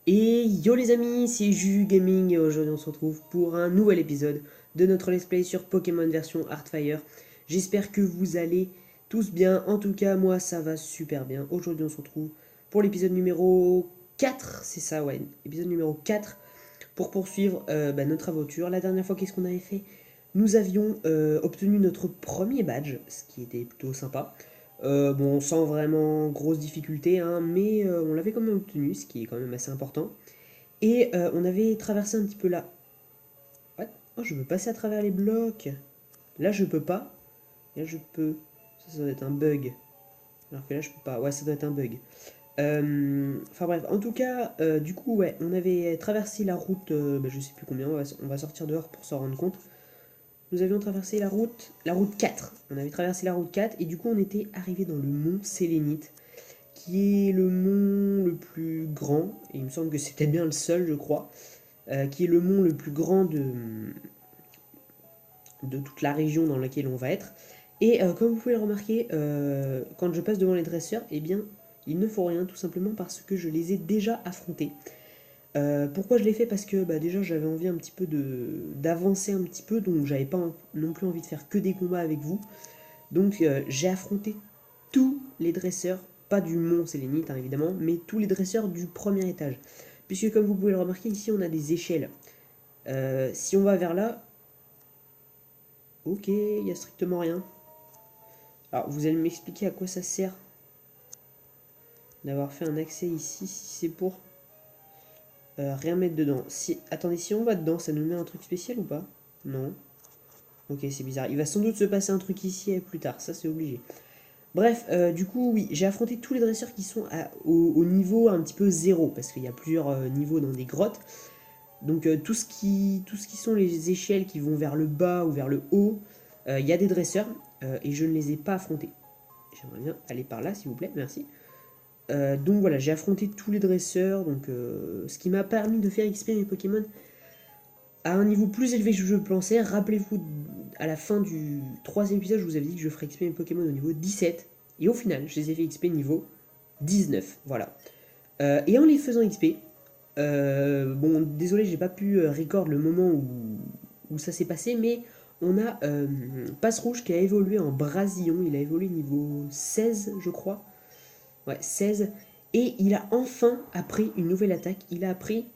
Et yo les amis, c'est Juju Gaming et aujourd'hui on se retrouve pour un nouvel épisode de notre let's play sur Pokémon version Heartfire. J'espère que vous allez tous bien, en tout cas moi ça va super bien. Aujourd'hui on se retrouve pour l'épisode numéro 4, c'est ça ouais, épisode numéro 4 pour poursuivre notre aventure. La dernière fois qu'est-ce qu'on avait fait? Nous avions obtenu notre premier badge, ce qui était plutôt sympa. Bon, sans vraiment grosse difficulté, hein, mais on l'avait quand même obtenu, ce qui est quand même assez important. Et on avait traversé un petit peu là. What? Oh, je veux passer à travers les blocs. Là, je peux pas. Là, je peux. Ça doit être un bug. Alors que là, je peux pas. Ouais, ça doit être un bug. Enfin bref, en tout cas, du coup, ouais, on avait traversé la route, je sais plus combien, on va sortir dehors pour s'en rendre compte. Nous avions traversé la route 4. On avait traversé la route 4 et du coup, on était arrivé dans le mont Sélénite, qui est le mont le plus grand, et il me semble que c'était bien le seul, je crois, qui est le mont le plus grand de toute la région dans laquelle on va être. Et comme vous pouvez le remarquer, quand je passe devant les dresseurs, eh bien, il ne faut rien, tout simplement parce que je les ai déjà affrontés. Pourquoi je l'ai fait? Parce que déjà j'avais envie un petit peu d'avancer un petit peu, donc j'avais pas non plus envie de faire que des combats avec vous. Donc j'ai affronté tous les dresseurs, pas du mont Sélénite hein, évidemment, mais tous les dresseurs du premier étage. Puisque comme vous pouvez le remarquer, ici on a des échelles. Si on va vers là, ok, il n'y a strictement rien. Alors vous allez m'expliquer à quoi ça sert d'avoir fait un accès ici, si c'est pour rien mettre dedans. Si, attendez, si on va dedans, ça nous met un truc spécial ou pas? Non. Ok, c'est bizarre. Il va sans doute se passer un truc ici plus tard, ça c'est obligé. Bref, du coup, oui, j'ai affronté tous les dresseurs qui sont au niveau un petit peu zéro, parce qu'il y a plusieurs niveaux dans des grottes. Donc tout ce qui sont les échelles qui vont vers le bas ou vers le haut, il y a des dresseurs, et je ne les ai pas affrontés. J'aimerais bien aller par là, s'il vous plaît, merci. Donc voilà, j'ai affronté tous les dresseurs, donc ce qui m'a permis de faire XP mes Pokémon à un niveau plus élevé que je le pensais. Rappelez-vous, à la fin du troisième épisode, je vous avais dit que je ferais XP mes Pokémon au niveau 17. Et au final, je les ai fait XP niveau 19. Voilà. Et en les faisant XP, bon, désolé, j'ai pas pu record le moment où ça s'est passé, mais on a Passe Rouge qui a évolué en Brasillon. Il a évolué niveau 16, je crois. Ouais, 16. Et il a enfin appris une nouvelle attaque. Il a appris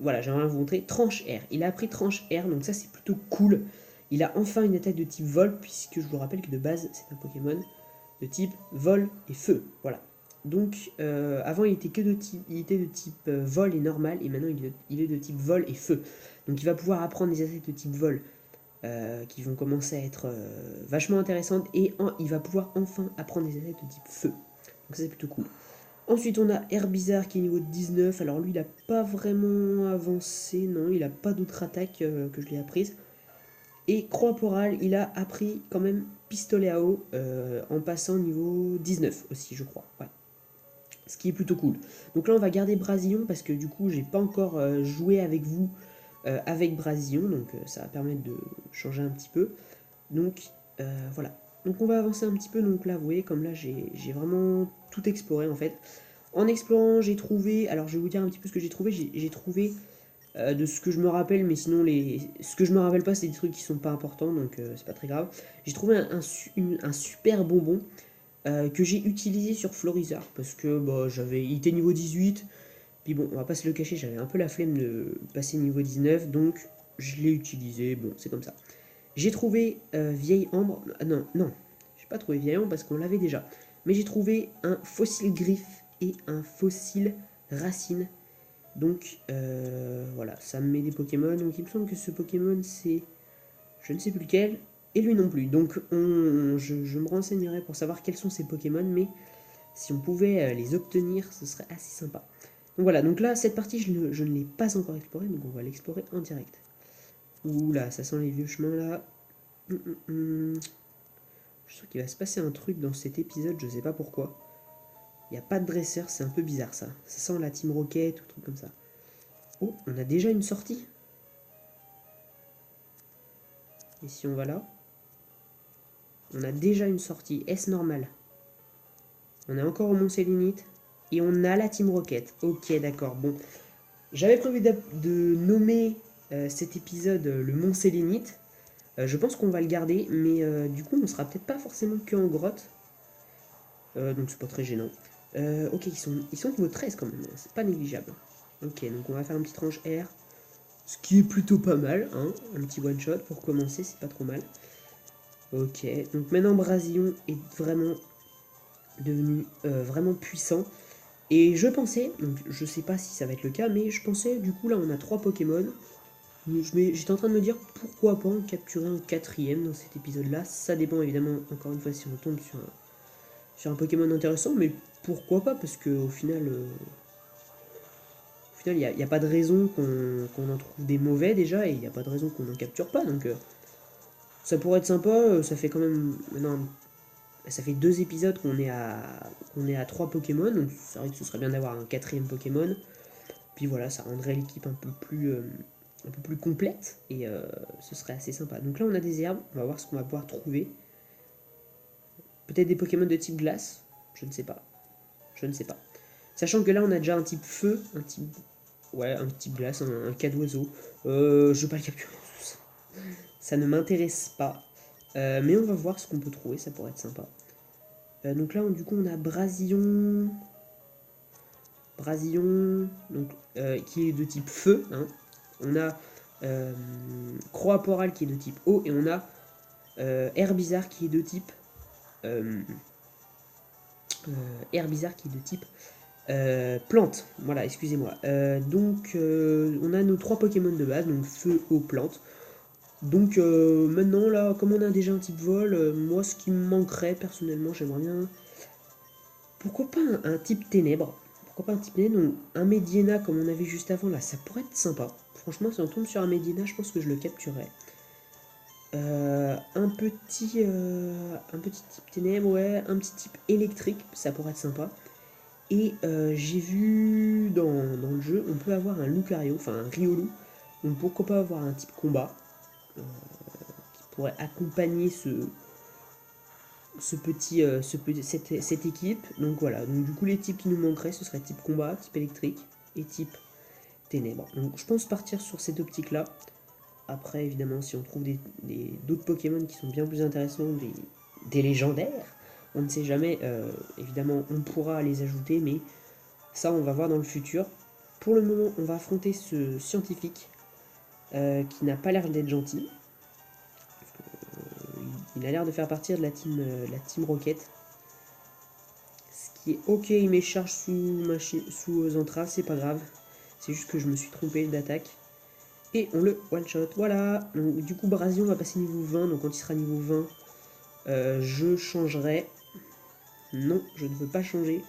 voilà, j'aimerais vous montrer Tranche R. Il a appris Tranche R, donc ça c'est plutôt cool. Il a enfin une attaque de type vol, puisque je vous rappelle que de base c'est un Pokémon de type vol et feu. Voilà. Donc avant il était que de type, il était de type vol et normal, et maintenant il est de type vol et feu. Donc il va pouvoir apprendre des attaques de type vol qui vont commencer à être vachement intéressantes, et il va pouvoir enfin apprendre des attaques de type feu. Donc ça c'est plutôt cool. Ensuite, on a Herbizarre qui est niveau 19. Alors lui, il n'a pas vraiment avancé, non, il n'a pas d'autres attaques que je lui ai apprises. Et Croix-Poral, il a appris quand même Pistolet à eau en passant niveau 19 aussi, je crois. Ouais. Ce qui est plutôt cool. Donc là, on va garder Brasillon parce que du coup, j'ai pas encore joué avec vous avec Brasillon. Donc ça va permettre de changer un petit peu. Donc voilà. Donc on va avancer un petit peu. Donc là, vous voyez, comme là, j'ai vraiment tout exploré en fait. En explorant, j'ai trouvé, alors je vais vous dire un petit peu ce que j'ai trouvé, j'ai trouvé de ce que je me rappelle, mais sinon ce que je me rappelle pas, c'est des trucs qui sont pas importants, donc c'est pas très grave. J'ai trouvé un super bonbon que j'ai utilisé sur Florizard, parce que il était niveau 18, puis bon, on va pas se le cacher, j'avais un peu la flemme de passer niveau 19, donc je l'ai utilisé, bon, c'est comme ça. J'ai trouvé Vieille Ambre, non, non, j'ai pas trouvé Vieille Ambre parce qu'on l'avait déjà, mais j'ai trouvé un fossile griffe et un fossile racine. Donc voilà, ça me met des Pokémon. Donc il me semble que ce Pokémon c'est je ne sais plus lequel, et lui non plus. Donc je me renseignerai pour savoir quels sont ces Pokémon, mais si on pouvait les obtenir, ce serait assez sympa. Donc voilà, donc là, cette partie, je ne l'ai pas encore explorée, donc on va l'explorer en direct. Ouh là, ça sent les vieux chemins là. Je suis sûr qu'il va se passer un truc dans cet épisode, je sais pas pourquoi. Il n'y a pas de dresseur, c'est un peu bizarre ça. Ça sent la Team Rocket ou truc comme ça. Oh, on a déjà une sortie. Et si on va là, on a déjà une sortie. Est-ce normal? On est encore au Mont Sélénite. Et on a la Team Rocket. Ok, d'accord. Bon, j'avais prévu de nommer cet épisode le Mont Sélénite. Je pense qu'on va le garder, mais du coup, on sera peut-être pas forcément que en grotte. Donc c'est pas très gênant. Ok, ils sont niveau 13 quand même, hein, c'est pas négligeable. Ok, donc on va faire une petite range R. Ce qui est plutôt pas mal, hein. Un petit one shot pour commencer, c'est pas trop mal. Ok, donc maintenant Brasillon est vraiment devenu vraiment puissant. Et je pensais, donc je sais pas si ça va être le cas, mais je pensais, du coup là on a 3 Pokémon. J'étais en train de me dire pourquoi pas en capturer un quatrième dans cet épisode là. Ça dépend évidemment, encore une fois, si on tombe sur un Pokémon intéressant, mais pourquoi pas, parce qu'au final, il n'y a pas de raison qu'on en trouve des mauvais déjà, et il n'y a pas de raison qu'on n'en capture pas, donc ça pourrait être sympa. Ça fait quand même maintenant, ça fait 2 épisodes qu'on est à 3 Pokémon, donc c'est vrai que ce serait bien d'avoir un quatrième Pokémon. Puis voilà, ça rendrait l'équipe un peu plus complète, et ce serait assez sympa. Donc là on a des herbes, on va voir ce qu'on va pouvoir trouver. Peut-être des Pokémon de type glace, je ne sais pas. Je ne sais pas. Sachant que là on a déjà un type feu, un type... Ouais, un type glace, un cas d'oiseau. Je vais pas le capturer. Ça ne m'intéresse pas. Mais on va voir ce qu'on peut trouver, ça pourrait être sympa. Donc là, du coup, on a Brasillon. Brasillon, donc, qui est de type feu. Hein. On a Croaporal qui est de type eau. Et on a Herbizarre qui est de type. Herbizarre qui est de type plante. Voilà, excusez-moi. Donc, on a nos 3 Pokémon de base, donc feu, eau, plante. Donc maintenant là, comme on a déjà un type vol, moi ce qui me manquerait personnellement, j'aimerais bien... Pourquoi pas un type ténèbres? Pourquoi pas un type ténèbres? Donc, un Mediena comme on avait juste avant là, ça pourrait être sympa. Franchement, si on tombe sur un Mediena, je pense que je le capturerais. Un petit type ténèbres, ouais, un petit type électrique, ça pourrait être sympa. Et j'ai vu dans le jeu, on peut avoir un Lucario, enfin un Riolu. Donc pourquoi pas avoir un type combat qui pourrait accompagner cette équipe. Donc voilà, donc du coup les types qui nous manqueraient, ce serait type combat, type électrique et type ténèbres. Donc je pense partir sur cette optique là. Après évidemment si on trouve d'autres Pokémon qui sont bien plus intéressants, des légendaires, on ne sait jamais, évidemment on pourra les ajouter, mais ça on va voir dans le futur. Pour le moment on va affronter ce scientifique qui n'a pas l'air d'être gentil. Il a l'air de faire partie de la team Rocket. Ce qui est ok, il m'écharge sous entraves, c'est pas grave. C'est juste que je me suis trompé d'attaque. Et on le one shot, voilà. Donc, du coup, Brasion va passer niveau 20. Donc, quand il sera niveau 20, je changerai. Non, je ne veux pas changer.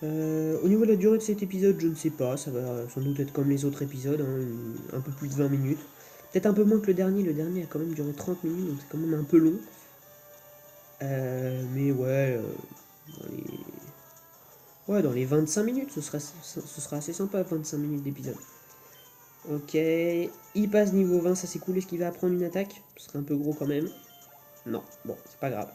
Au niveau de la durée de cet épisode, je ne sais pas. Ça va sans doute être comme les autres épisodes, hein, un peu plus de 20 minutes. Peut-être un peu moins que le dernier. Le dernier a quand même duré 30 minutes, donc c'est quand même un peu long. Mais ouais, dans les 25 minutes, ce sera assez sympa, 25 minutes d'épisode. Ok, il passe niveau 20, ça c'est cool. Est-ce qu'il va apprendre une attaque? Ce serait un peu gros quand même. Non, bon, c'est pas grave.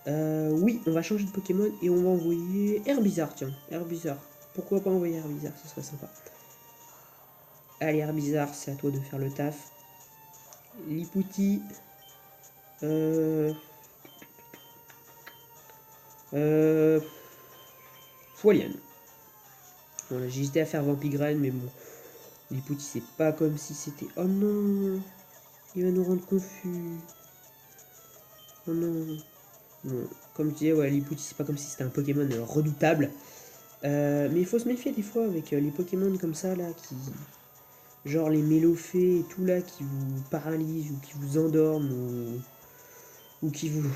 Oui, on va changer de Pokémon et on va envoyer Herbizarre, tiens, Herbizarre. Pourquoi pas envoyer Herbizarre, ce serait sympa. Allez, Herbizarre, c'est à toi de faire le taf. Lipouti. Folian. Voilà, j'ai hésité à faire Vampigraine, mais bon. Lipouti, c'est pas comme si c'était... Oh non! Il va nous rendre confus. Oh non. Bon, comme je disais, ouais, Lipouti, c'est pas comme si c'était un Pokémon redoutable. Mais il faut se méfier des fois avec les Pokémon comme ça, là, qui... Genre les Mélophées et tout, là, qui vous paralysent, ou qui vous endorment, ou qui vous...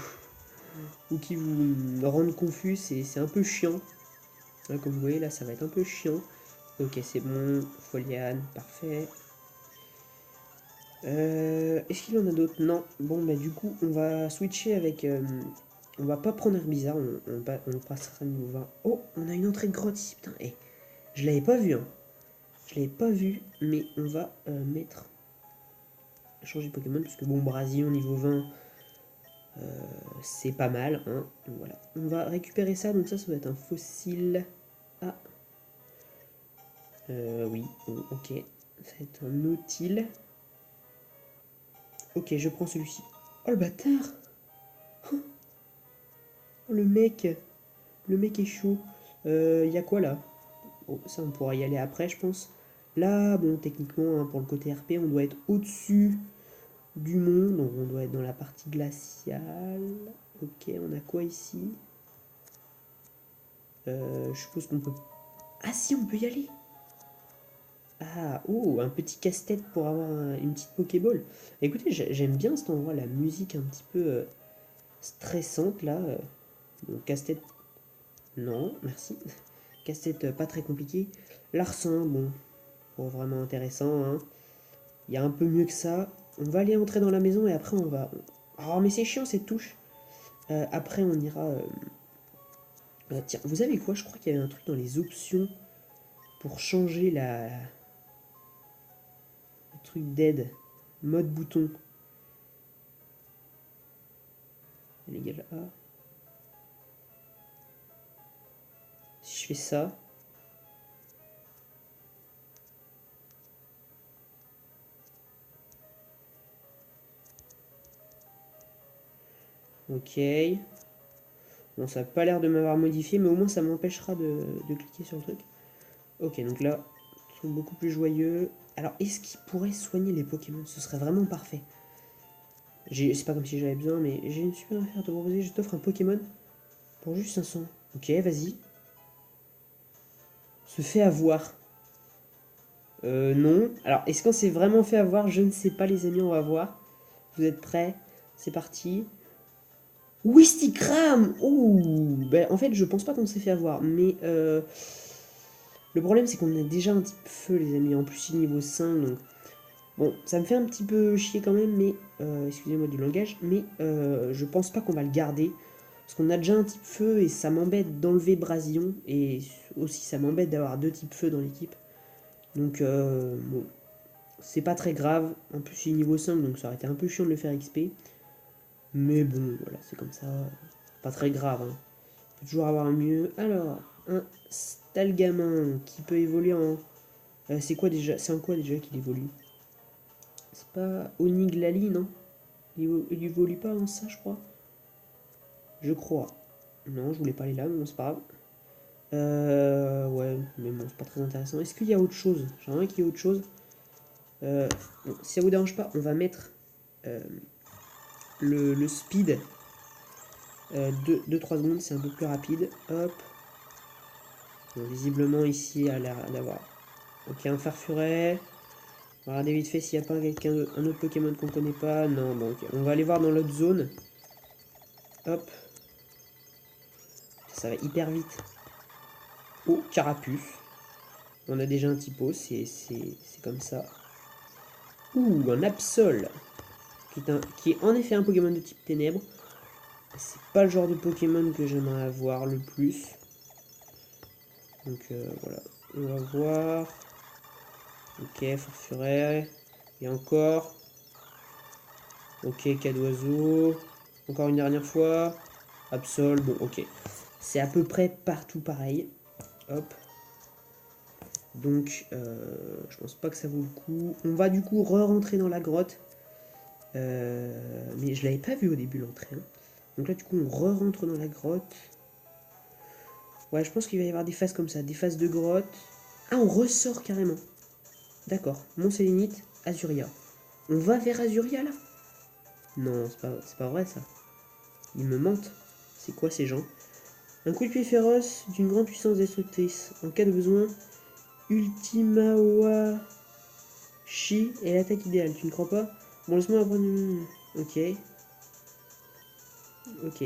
ou qui vous rendent confus, c'est un peu chiant. Là, comme vous voyez, là, ça va être un peu chiant. Ok, c'est bon. Foliane, parfait. Est-ce qu'il y en a d'autres? Non. Bon, bah du coup, on va switcher avec... on va pas prendre Herbizarre, on passera niveau 20. Oh, on a une entrée de grotte ici, putain. Eh, je l'avais pas vu, hein. Je l'avais pas vu, mais on va mettre... changer de Pokémon, puisque bon, Brasillon niveau 20, c'est pas mal, hein. Donc, voilà. On va récupérer ça, donc ça va être un fossile. Ah. Oui, bon, ok. Ça va être un Nautil. Ok, je prends celui-ci. Oh le bâtard! Oh, le mec! Le mec est chaud. Y a quoi là? Oh, ça on pourra y aller après, je pense. Là, bon, techniquement, hein, pour le côté RP, on doit être au-dessus du mont. Donc on doit être dans la partie glaciale. Ok, on a quoi ici? Je suppose qu'on peut... Ah si, on peut y aller! Ah, oh, un petit casse-tête pour avoir une petite Pokéball. Écoutez, j'aime bien cet endroit, la musique un petit peu stressante là. Bon, casse-tête, non, merci. Casse-tête pas très compliqué. Larcin, bon, pas vraiment intéressant, hein. Il y a un peu mieux que ça. On va aller entrer dans la maison et après on va... Oh, mais c'est chiant cette touche. Après, on ira... tiens, vous savez quoi? Je crois qu'il y avait un truc dans les options pour changer le truc d'aide. Mode bouton. Légal A. Si je fais ça... Ok. Bon, ça n'a pas l'air de m'avoir modifié, mais au moins ça m'empêchera de cliquer sur le truc. Ok, donc là, ils sont beaucoup plus joyeux. Alors, est-ce qu'ils pourraient soigner les Pokémon? Ce serait vraiment parfait. C'est pas comme si j'avais besoin, mais j'ai une super affaire à te proposer. Je t'offre un Pokémon pour juste 500. Ok, vas-y. Se fait avoir. Non. Alors, est-ce qu'on s'est vraiment fait avoir? Je ne sais pas, les amis, on va voir. Vous êtes prêts? C'est parti. Wistikram! Ouh! Ben, en fait, je pense pas qu'on s'est fait avoir, mais le problème, c'est qu'on a déjà un type feu, les amis. En plus, il est niveau 5, donc... Bon, ça me fait un petit peu chier quand même, mais... excusez-moi du langage, mais je pense pas qu'on va le garder. Parce qu'on a déjà un type feu, et ça m'embête d'enlever Brasion. Et aussi, ça m'embête d'avoir deux types feu dans l'équipe. Donc, bon... C'est pas très grave. En plus, il est niveau 5, donc ça aurait été un peu chiant de le faire XP. Mais bon, voilà, c'est comme ça. Pas très grave, hein. On peut toujours avoir un mieux. Alors, un Stalgamin qui peut évoluer en... c'est quoi déjà? C'est en quoi déjà qu'il évolue? C'est pas Oniglali, non? Il évolue pas en ça, je crois. Je crois. Non, je voulais pas aller là, mais bon, c'est pas grave. Ouais, mais bon, c'est pas très intéressant. Est-ce qu'il y a autre chose? J'aimerais qu'il y ait autre chose. Bon, si ça vous dérange pas, on va mettre euh, le speed 2-3 secondes, c'est un peu plus rapide. Hop. Bon, visiblement, ici, il a l'air d'avoir... Ok, un Farfuret. On va regarder vite fait s'il n'y a pas un autre Pokémon qu'on connaît pas. Non, bon, ok. On va aller voir dans l'autre zone. Hop. Ça va hyper vite. Oh, Carapuce. On a déjà un typo, c'est comme ça. Ouh, un Absol. Qui est en effet un Pokémon de type ténèbres. C'est pas le genre de Pokémon que j'aimerais avoir le plus. Donc voilà. On va voir. Ok, Farfuret. Et encore. Ok, cas d'oiseau. Encore une dernière fois. Absol, bon, ok. C'est à peu près partout pareil. Hop. Donc, je pense pas que ça vaut le coup. On va du coup re-rentrer dans la grotte. Mais je l'avais pas vu au début l'entrée. Hein. Donc là, du coup, on re-rentre dans la grotte. Ouais, je pense qu'il va y avoir des phases comme ça. Des phases de grotte. Ah, on ressort carrément. D'accord. Mont-Sélénite, Azuria. On va vers Azuria là? Non, c'est pas vrai ça. Ils me mentent. C'est quoi ces gens? Un coup de pied féroce d'une grande puissance destructrice. En cas de besoin, Ultimawashi est l'attaque idéale. Tu ne crois pas? Bon, laisse-moi apprendre. Ok. Ok.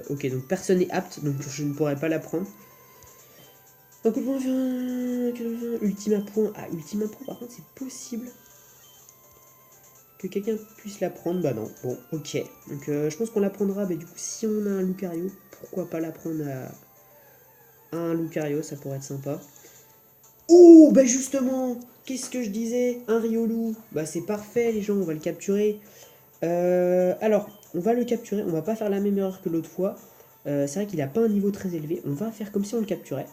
Ok, donc personne n'est apte, donc je ne pourrais pas la prendre. Un coup de poing, Ultima point. Ah, Ultima point, par contre, c'est possible que quelqu'un puisse la prendre. Bah non, bon, ok. Donc je pense qu'on la prendra, mais du coup, si on a un Lucario, pourquoi pas la prendre à un Lucario, ça pourrait être sympa. Oh, bah justement, qu'est-ce que je disais? Un Riolu. Bah c'est parfait, les gens, on va le capturer. Alors, on va le capturer, on va pas faire la même erreur que l'autre fois. C'est vrai qu'il n'a pas un niveau très élevé. On va faire comme si on le capturait.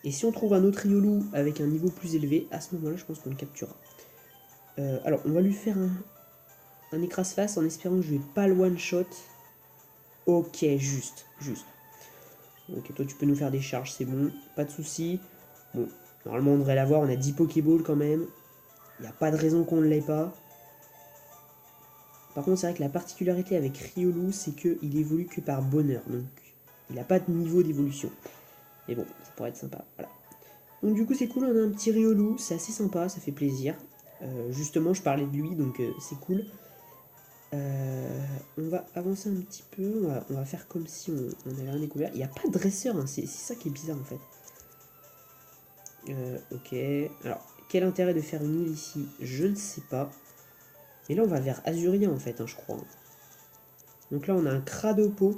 Et si on trouve un autre Riolu avec un niveau plus élevé, à ce moment-là, je pense qu'on le capturera. Alors, on va lui faire un écrase-face en espérant que je vais pas le one-shot. Ok, juste. Ok, toi tu peux nous faire des charges, c'est bon, pas de soucis. Bon, normalement on devrait l'avoir, on a 10 Pokéballs quand même. Il n'y a pas de raison qu'on ne l'ait pas. Par contre, c'est vrai que la particularité avec Riolu, c'est qu'il évolue que par bonheur. Donc, il n'a pas de niveau d'évolution. Mais bon, ça pourrait être sympa. Voilà. Donc, du coup, c'est cool. On a un petit Riolu. C'est assez sympa. Ça fait plaisir. Justement, je parlais de lui. Donc, c'est cool. On va avancer un petit peu. On va faire comme si on avait rien découvert. Il n'y a pas de dresseur. Hein. C'est ça qui est bizarre, en fait. Ok. Alors, quel intérêt de faire une île ici? Je ne sais pas. Et là, on va vers Azurien, en fait, hein, je crois. Donc là, on a un Cradopo.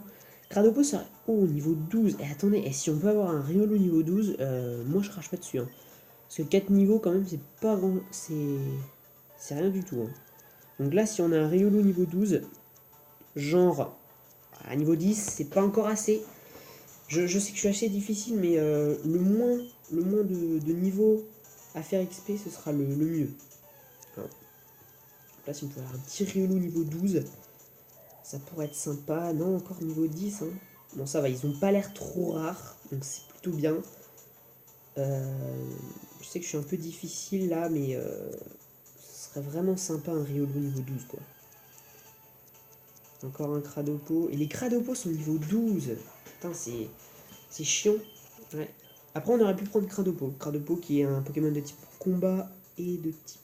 Cradopo, ça... Oh, niveau 12. Et attendez, et si on peut avoir un Riolo niveau 12, moi, je crache pas dessus. Hein. Parce que 4 niveaux, quand même, c'est pas grand... C'est rien du tout. Hein. Donc là, si on a un Riolo niveau 12, genre... À niveau 10, c'est pas encore assez. Je sais que je suis assez difficile, mais le moins de niveaux à faire XP, ce sera le mieux. Alors, là, si on peut avoir un petit Riolo niveau 12... Ça pourrait être sympa. Non, encore niveau 10. Hein. Bon, ça va, ils ont pas l'air trop rares. Donc c'est plutôt bien. Je sais que je suis un peu difficile là, mais ce serait vraiment sympa un Riolu niveau 12, quoi. Encore un Cradopo. Et les Cradopos sont niveau 12. Putain, c'est chiant. Ouais. Après, on aurait pu prendre Cradopo. Cradopo qui est un Pokémon de type combat et de type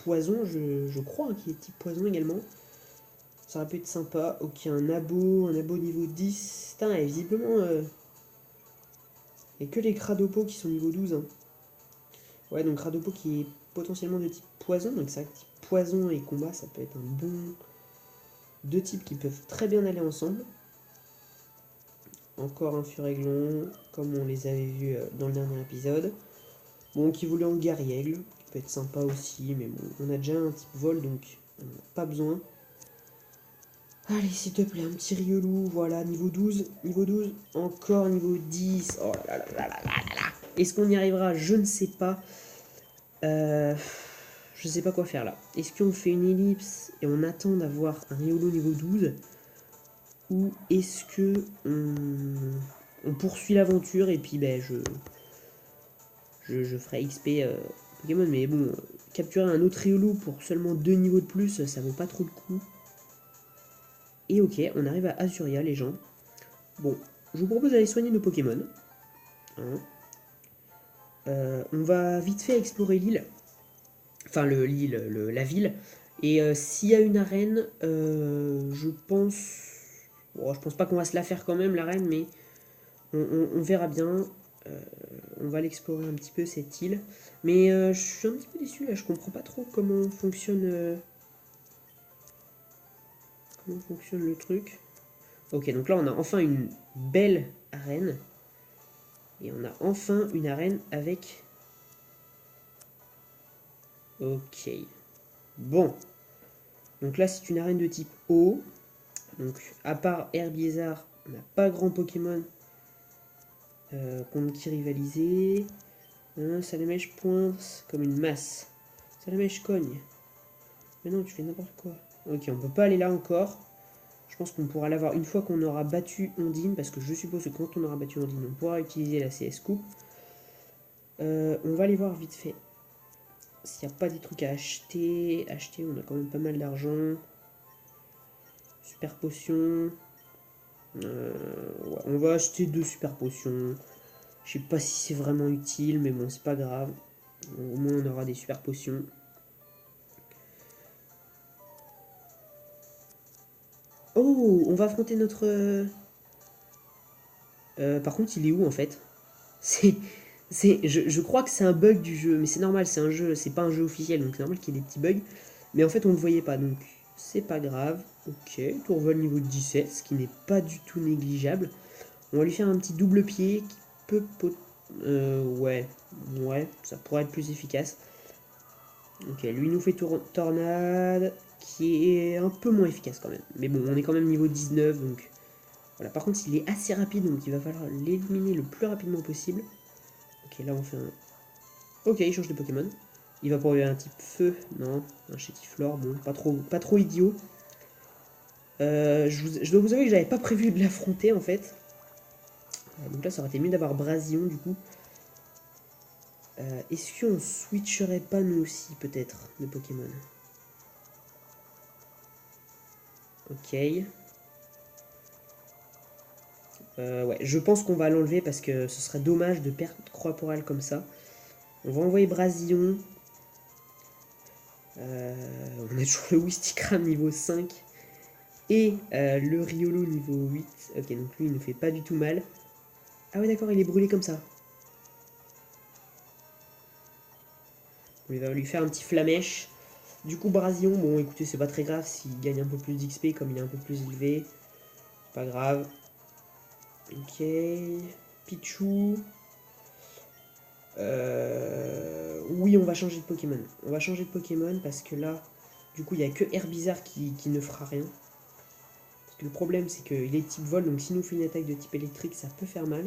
poison, je crois, hein, qui est type poison également. Ça aurait pu être sympa. Ok, un abo niveau 10. Putain, et visiblement, il n'y a que les Cradopos qui sont niveau 12. Hein. Ouais, donc Cradopo qui est potentiellement de type poison. Donc c'est vrai que type poison et combat, ça peut être un bon... Deux types qui peuvent très bien aller ensemble. Encore un Furéglon, comme on les avait vus dans le dernier épisode. Bon, qui voulait en Garriègle, qui peut être sympa aussi, mais bon, on a déjà un type vol, donc on n'a pas besoin. Allez, s'il te plaît, un petit Riolu, voilà, niveau 12, encore niveau 10. Oh là là là là là là. Est-ce qu'on y arrivera? Je ne sais pas. Je sais pas quoi faire là. Est-ce qu'on fait une ellipse et on attend d'avoir un Riolu niveau 12? Ou est-ce que on poursuit l'aventure et puis ben je ferai XP Pokémon. Mais bon, capturer un autre Riolu pour seulement 2 niveaux de plus, ça vaut pas trop le coup. Et ok, on arrive à Azuria, les gens. Bon, je vous propose d'aller soigner nos Pokémon. Hein. On va vite fait explorer l'île. Enfin, l'île, la ville. Et s'il y a une arène, je pense... Bon, je pense pas qu'on va se la faire quand même, l'arène, mais on verra bien. On va l'explorer un petit peu, cette île. Mais je suis un petit peu déçu, là. Je comprends pas trop comment fonctionne le truc. Ok, donc là on a enfin une belle arène. Et on a enfin une arène avec... Ok. Bon. Donc là c'est une arène de type eau. Donc à part Herbiésar, on n'a pas grand Pokémon contre qui rivaliser. Salamèche pointe comme une masse. Salamèche cogne. Mais non, tu fais n'importe quoi. Ok, on peut pas aller là encore. Je pense qu'on pourra l'avoir une fois qu'on aura battu Ondine, parce que je suppose que quand on aura battu Ondine, on pourra utiliser la CS Coupe. On va aller voir vite fait s'il n'y a pas des trucs à acheter. On a quand même pas mal d'argent. Super potion. Ouais, on va acheter 2 super potions. Je sais pas si c'est vraiment utile, mais bon, c'est pas grave. Au moins, on aura des super potions. Oh, on va affronter notre... par contre, il est où en fait? Je crois que c'est un bug du jeu, mais c'est normal, c'est un jeu, c'est pas un jeu officiel, donc c'est normal qu'il y ait des petits bugs. Mais en fait, on ne le voyait pas, donc c'est pas grave. Ok, tourvol niveau 17, ce qui n'est pas du tout négligeable. On va lui faire un petit double pied qui peut... ouais, ça pourrait être plus efficace. Ok, lui nous fait tornade, qui est un peu moins efficace quand même. Mais bon, on est quand même niveau 19, donc Voilà, par contre, il est assez rapide, donc il va falloir l'éliminer le plus rapidement possible. Ok, là on fait un... Ok, il change de Pokémon. Il va pour un type feu, non, un Chétiflore, bon, pas trop idiot. Je dois vous avouer que j'avais pas prévu de l'affronter en fait. Donc là, ça aurait été mieux d'avoir Brasion du coup. Est-ce qu'on switcherait pas nous aussi peut-être de Pokémon? Ok. Ouais, je pense qu'on va l'enlever parce que ce serait dommage de perdre Corporal comme ça. On va envoyer Brasion. On a toujours le Wistikram niveau 5 et le Riolo niveau 8. Ok, donc lui il ne fait pas du tout mal. Ah ouais d'accord, il est brûlé comme ça. On va lui faire un petit flamèche. Du coup Brasion, bon écoutez c'est pas très grave s'il gagne un peu plus d'XP comme il est un peu plus élevé. Pas grave. Ok. Pichu. Oui on va changer de Pokémon. On va changer de Pokémon parce que là, du coup il n'y a que Herbizarre qui ne fera rien. Parce que le problème c'est qu'il est type vol, donc s'il nous fait une attaque de type électrique ça peut faire mal.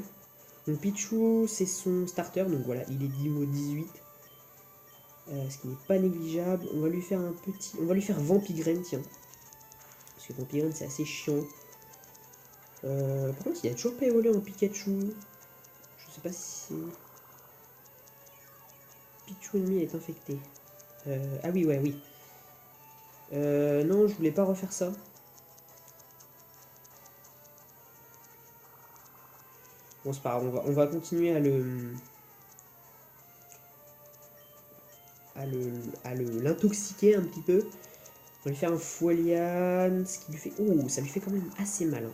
Donc Pichu c'est son starter, donc voilà, il est niveau 18. Ce qui n'est pas négligeable. On va lui faire un petit... On va lui faire Vampigraine, tiens. Parce que Vampigraine c'est assez chiant. Par contre il a toujours pas évolué en Pikachu. Je sais pas si c'est... Pichu ennemi est infecté. Ah oui, ouais, oui. Non, je voulais pas refaire ça. Bon, c'est pas grave, on va continuer à l'intoxiquer un petit peu. On va lui faire un Folian, ce qui lui fait... Oh, ça lui fait quand même assez mal. Hein.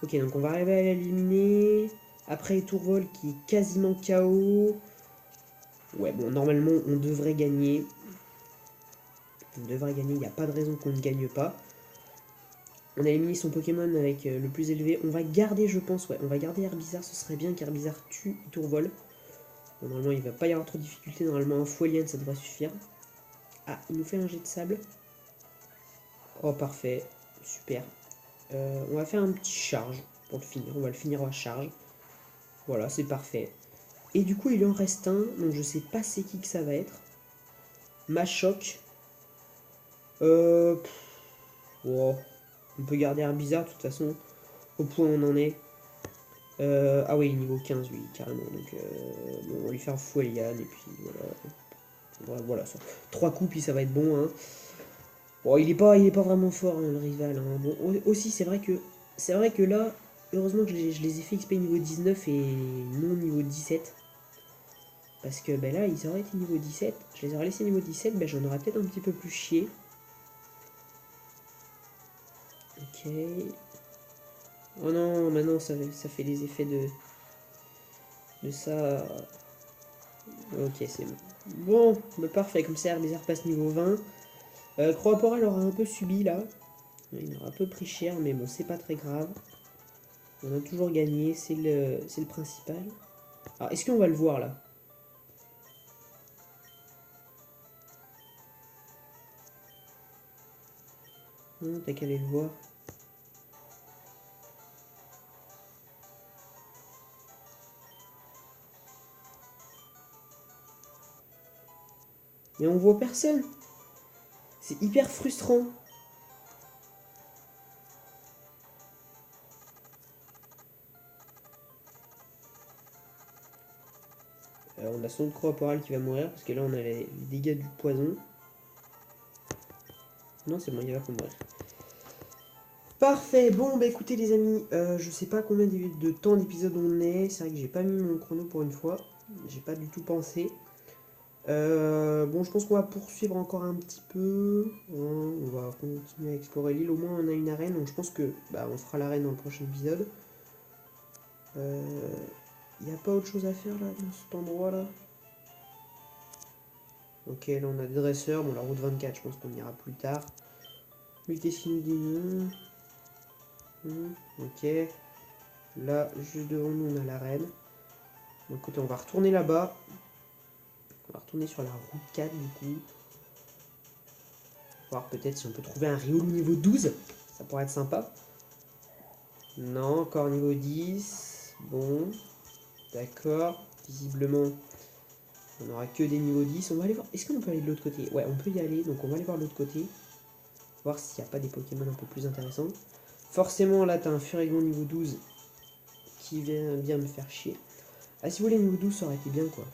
Ok, donc on va arriver à l'éliminer. Après, Tourvol qui est quasiment KO. Ouais, bon, normalement, on devrait gagner. On devrait gagner, il n'y a pas de raison qu'on ne gagne pas. On a éliminé son Pokémon avec le plus élevé. On va garder, je pense, ouais, on va garder Herbizarre. Ce serait bien qu'Herbizarre tue Tourvol. Bon, normalement, il va pas y avoir trop de difficultés. Normalement, un Folian, ça devrait suffire. Ah, il nous fait un jet de sable. Oh, parfait. Super. On va faire un petit charge pour le finir. On va le finir à charge. Voilà, c'est parfait. Et du coup, il en reste un. Donc, je sais pas c'est qui que ça va être. Machoc. Oh, on peut garder un bizarre, de toute façon. Au point où on en est. Ah oui, niveau 15, oui, carrément. Donc, bon, on va lui faire Fouelian. Et puis, voilà. Voilà, ça. 3 coups, puis ça va être bon. Hein. Bon, il est pas vraiment fort, hein, le rival. Hein. Bon, aussi, c'est vrai que là, heureusement que je les ai fait XP niveau 19 et non niveau 17. Parce que ben là, ils auraient été niveau 17. Je les aurais laissés niveau 17, ben j'en aurais peut-être un petit peu plus chié. Ok. Oh non, maintenant ça fait les effets de ça. Ok, c'est bon. Bon, ben parfait, comme ça Herbizarre passe niveau 20. Croaporal aura un peu subi là. Il aura un peu pris cher, mais bon, c'est pas très grave. On a toujours gagné, c'est le principal. Alors, est-ce qu'on va le voir là? Non, t'as qu'à aller le voir. Mais on voit personne. C'est hyper frustrant. On a son corporel qui va mourir parce que là on a les dégâts du poison. Non, c'est bon, il va pas mourir. Parfait, bon bah écoutez les amis, je sais pas combien de temps d'épisode on est, c'est vrai que j'ai pas mis mon chrono pour une fois, j'ai pas du tout pensé. Bon je pense qu'on va poursuivre encore un petit peu, hein, on va continuer à explorer l'île, au moins on a une arène, donc je pense que bah, on fera l'arène dans le prochain épisode. Il n'y a pas autre chose à faire là, dans cet endroit là. Ok, là on a des dresseurs, bon la route 24 je pense qu'on ira plus tard. Mais qu'est-ce qu'il nous dit? Ok. Là, juste devant nous, on a l'arène. Donc, écoutez, on va retourner là-bas. On va retourner sur la route 4, du coup. Voir peut-être si on peut trouver un Riolu niveau 12. Ça pourrait être sympa. Non, encore niveau 10. Bon, d'accord. Visiblement, on n'aura que des niveaux 10. On va aller voir. Est-ce qu'on peut aller de l'autre côté? Ouais, on peut y aller. Donc on va aller voir de l'autre côté. Voir s'il n'y a pas des Pokémon un peu plus intéressants. Forcément, là, t'as un Furagon niveau 12 qui vient bien me faire chier. Ah, si vous voulez, niveau 12, ça aurait été bien, quoi.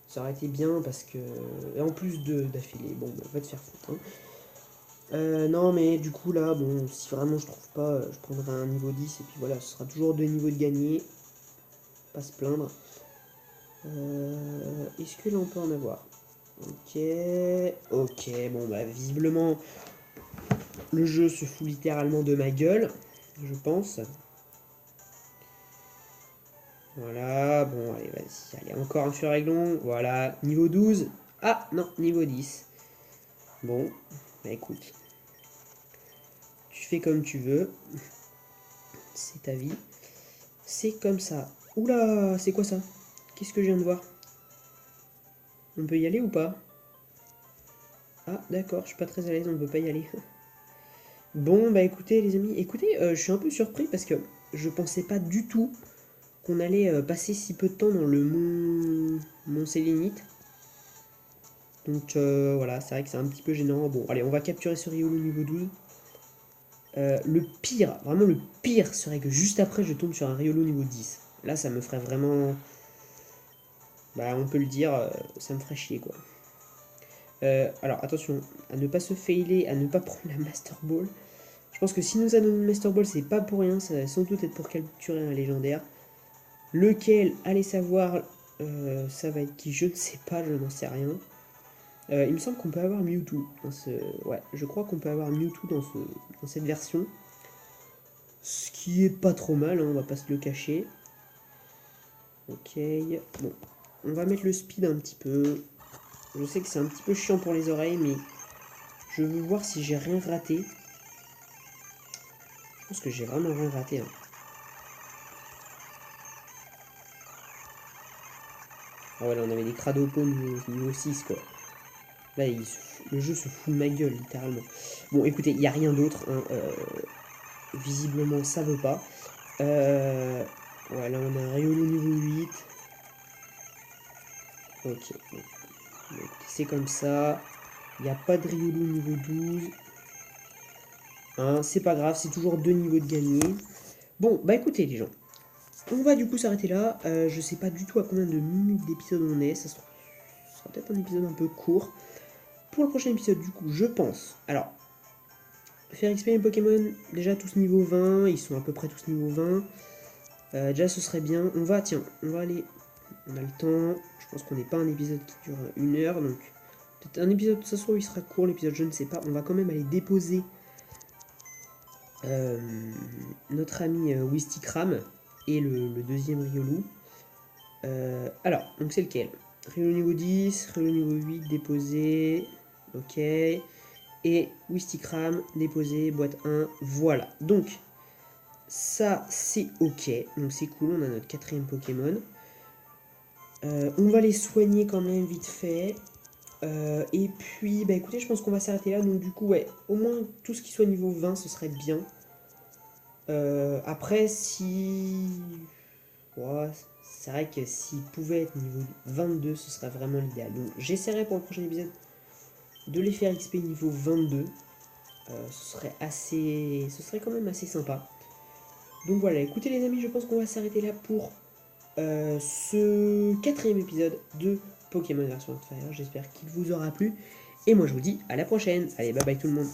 Ça aurait été bien parce que... Et en plus d'affilée, bon, bah, va te faire foutre. Hein. Non, mais du coup, là, bon, si vraiment je trouve pas, je prendrai un niveau 10 et puis voilà, ce sera toujours 2 niveaux de gagné. Pas se plaindre. Est-ce que là, on peut en avoir? Ok, ok, bon, bah, visiblement, le jeu se fout littéralement de ma gueule, je pense. Voilà, bon, allez, vas-y. Allez, encore un Furaglon. Voilà, niveau 12. Ah, non, niveau 10. Bon, bah écoute. Tu fais comme tu veux. C'est ta vie. C'est comme ça. Oula, c'est quoi ça? Qu'est-ce que je viens de voir? On peut y aller ou pas? Ah, d'accord, je suis pas très à l'aise, on ne peut pas y aller. Bon, bah écoutez, les amis. Écoutez, je suis un peu surpris parce que je pensais pas du tout qu'on allait passer si peu de temps dans le mont Sélénite. Donc voilà, c'est vrai que c'est un petit peu gênant. Bon, allez, on va capturer ce Riolu niveau 12. Le pire, vraiment le pire serait que juste après je tombe sur un Riolu niveau 10. Là, ça me ferait vraiment... Bah, on peut le dire, ça me ferait chier, quoi. Alors, attention, à ne pas se failer, à ne pas prendre la Master Ball. Je pense que si nous a donné une Master Ball, c'est pas pour rien, ça va sans doute être pour capturer un légendaire. Lequel, allez savoir, ça va être qui, je ne sais pas, je n'en sais rien. Il me semble qu'on peut avoir Mewtwo dans ce... Ouais, je crois qu'on peut avoir Mewtwo dans cette version. Ce qui est pas trop mal, hein, on va pas se le cacher. Ok, bon. On va mettre le speed un petit peu. Je sais que c'est un petit peu chiant pour les oreilles, mais je veux voir si j'ai rien raté. Je pense que j'ai vraiment rien raté. Hein. Ah ouais, là on avait des Cradopos niveau 6, quoi. Là, le jeu se fout de ma gueule, littéralement. Bon, écoutez, il n'y a rien d'autre. Hein, visiblement, ça veut pas. Ouais, là on a un Riolu niveau 8. Ok, bon. C'est comme ça. Il n'y a pas de Riolu niveau 12. Hein, c'est pas grave, c'est toujours 2 niveaux de gagné. Bon, bah écoutez les gens. On va du coup s'arrêter là. Je sais pas du tout à combien de minutes d'épisode on est. Ça sera peut-être un épisode un peu court. Pour le prochain épisode, du coup, je pense. Alors, faire expérimenter Pokémon, déjà tous niveau 20. Ils sont à peu près tous niveau 20. Déjà, ce serait bien. On va aller. On a le temps. Je pense qu'on n'est pas un épisode qui dure 1 heure. Donc, peut-être un épisode, ça soit il sera court. L'épisode, je ne sais pas. On va quand même aller déposer notre ami Wistikram et le deuxième Riolu. Alors, donc c'est lequel? Riolu niveau 10, Riolu niveau 8 déposé, ok. Et Wistikram déposé, boîte 1, voilà. Donc, ça c'est ok, donc c'est cool, on a notre 4ème Pokémon. On va les soigner quand même vite fait. Et puis, bah écoutez, je pense qu'on va s'arrêter là. Donc du coup, ouais, au moins tout ce qui soit niveau 20, ce serait bien. Après, si... Ouais, c'est vrai que s'il pouvait être niveau 22, ce serait vraiment l'idéal. Donc j'essaierai pour le prochain épisode de les faire XP niveau 22. Ce serait quand même assez sympa. Donc voilà, écoutez les amis, je pense qu'on va s'arrêter là pour ce 4ème épisode de Pokémon version Fire. J'espère qu'il vous aura plu. Et moi je vous dis à la prochaine. Allez, bye bye tout le monde.